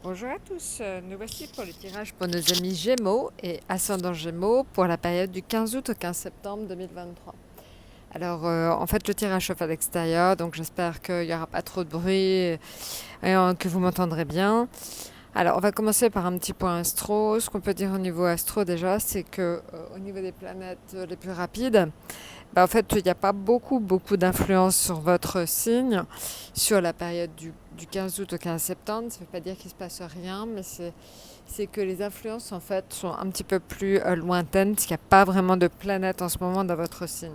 Bonjour à tous, nous voici pour le tirage pour nos amis Gémeaux et ascendant Gémeaux pour la période du 15 août au 15 septembre 2023. Alors en fait le tirage chauffe à l'extérieur, donc j'espère qu'il n'y aura pas trop de bruit et que vous m'entendrez bien. Alors on va commencer par un petit point astro. Ce qu'on peut dire au niveau astro déjà, c'est que au niveau des planètes les plus rapides, en fait, il n'y a pas beaucoup d'influence sur votre signe sur la période du 15 août au 15 septembre. Ça ne veut pas dire qu'il ne se passe rien, mais c'est que les influences, en fait, sont un petit peu plus lointaines, parce qu'il n'y a pas vraiment de planète en ce moment dans votre signe.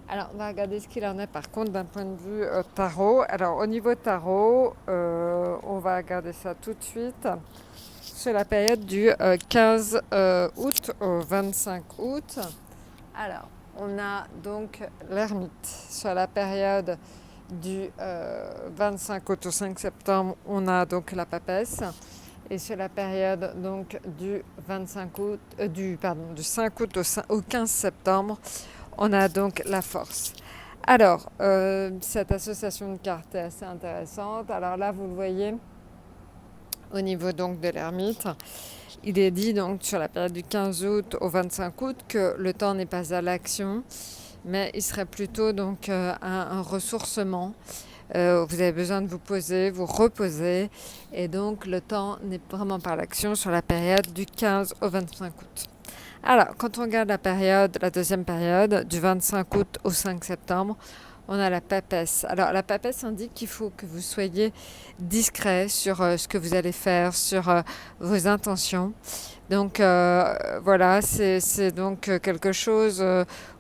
Alors, on va regarder ce qu'il en est, par contre, d'un point de vue tarot. Alors, au niveau tarot, on va regarder ça tout de suite. Sur la période du 15 août au 25 août. Alors, on a donc l'ermite. Sur la période du 25 août au 5 septembre, on a donc la papesse. Et sur la période donc du 25 août, du 5 août au 15 septembre, on a donc la force. Alors, cette association de cartes est assez intéressante. Alors là, vous le voyez, au niveau donc de l'ermite, il est dit donc sur la période du 15 août au 25 août que le temps n'est pas à l'action, mais il serait plutôt donc un ressourcement. Vous avez besoin de vous poser, vous reposer, et donc le temps n'est vraiment pas à l'action sur la période du 15 au 25 août. Alors, quand on regarde la deuxième période, du 25 août au 5 septembre, on a la papesse. Alors, la papesse indique qu'il faut que vous soyez discret sur ce que vous allez faire, sur vos intentions. Donc, voilà, c'est donc quelque chose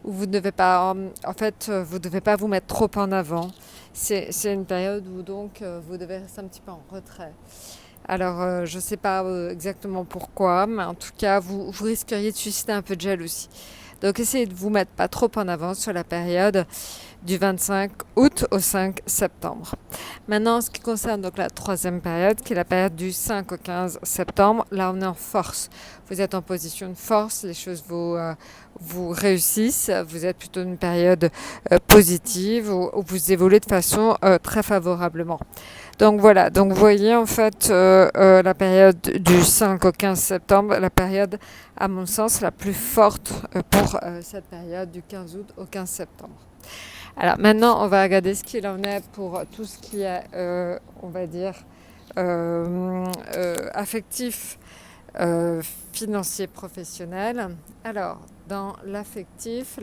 où vous ne devez pas, vous devez pas vous mettre trop en avant. C'est une période où donc vous devez rester un petit peu en retrait. Alors, je ne sais pas exactement pourquoi, mais en tout cas, vous risqueriez de susciter un peu de jalousie. Donc, essayez de vous mettre pas trop en avant sur la période du 25 août au 5 septembre. Maintenant, en ce qui concerne donc la troisième période, qui est la période du 5 au 15 septembre, là, on est en force. Vous êtes en position de force, les choses vous réussissent. Vous êtes plutôt une période positive où vous évoluez de façon très favorablement. Donc voilà, donc vous voyez en fait la période du 5 au 15 septembre, la période à mon sens la plus forte pour cette période du 15 août au 15 septembre. Alors maintenant on va regarder ce qu'il en est pour tout ce qui est, on va dire, affectif, euh, financier, professionnel. Alors dans l'affectif,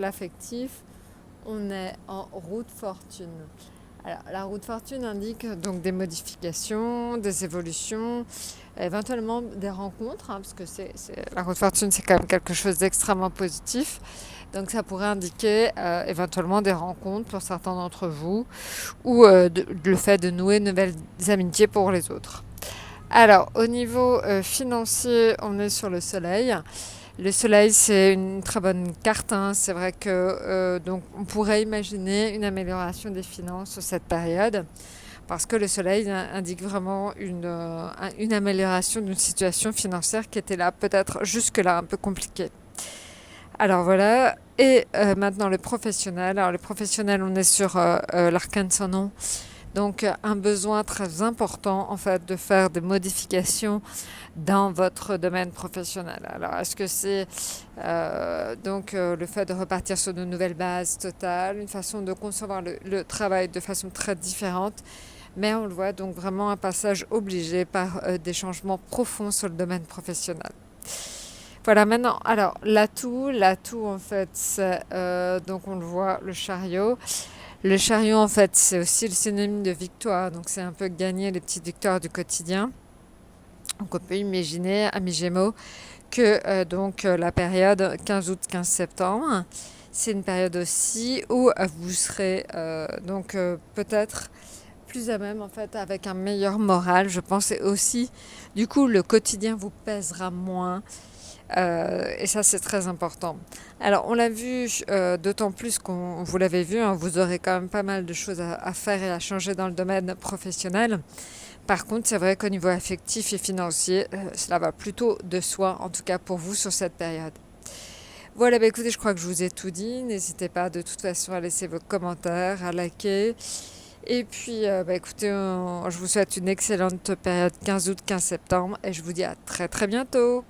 on est en roue de fortune. Alors, la roue de fortune indique donc des modifications, des évolutions, éventuellement des rencontres, parce que la roue de fortune, c'est quand même quelque chose d'extrêmement positif. Donc, ça pourrait indiquer éventuellement des rencontres pour certains d'entre vous ou le fait de nouer de nouvelles amitiés pour les autres. Alors, au niveau financier, on est sur le soleil. Le soleil, c'est une très bonne carte, hein. C'est vrai que donc on pourrait imaginer une amélioration des finances sur cette période parce que le soleil indique vraiment une amélioration d'une situation financière qui était là peut-être jusque-là un peu compliquée. Alors voilà. Et maintenant le professionnel. Alors le professionnel, on est sur l'arcane sans nom. Donc un besoin très important en fait de faire des modifications dans votre domaine professionnel. Alors est-ce que c'est le fait de repartir sur de nouvelles bases totales, une façon de concevoir le travail de façon très différente, mais on le voit donc vraiment un passage obligé par des changements profonds sur le domaine professionnel. Voilà, maintenant, alors l'atout en fait, c'est donc on le voit, le chariot. Le chariot, en fait, c'est aussi le synonyme de victoire. Donc, c'est un peu gagner les petites victoires du quotidien. Donc, on peut imaginer, amis Gémeaux, que la période 15 août, 15 septembre, c'est une période aussi où vous serez peut-être plus à même, en fait, avec un meilleur moral, je pense. Et aussi, du coup, le quotidien vous pèsera moins. Et ça, c'est très important. Alors, on l'a vu, d'autant plus qu'on vous l'avez vu, hein, vous aurez quand même pas mal de choses à faire et à changer dans le domaine professionnel. Par contre, c'est vrai qu'au niveau affectif et financier, cela va plutôt de soi, en tout cas pour vous sur cette période. Voilà, écoutez, je crois que je vous ai tout dit. N'hésitez pas de toute façon à laisser vos commentaires, à liker Et puis, écoutez, je vous souhaite une excellente période 15 août, 15 septembre et je vous dis à très très bientôt.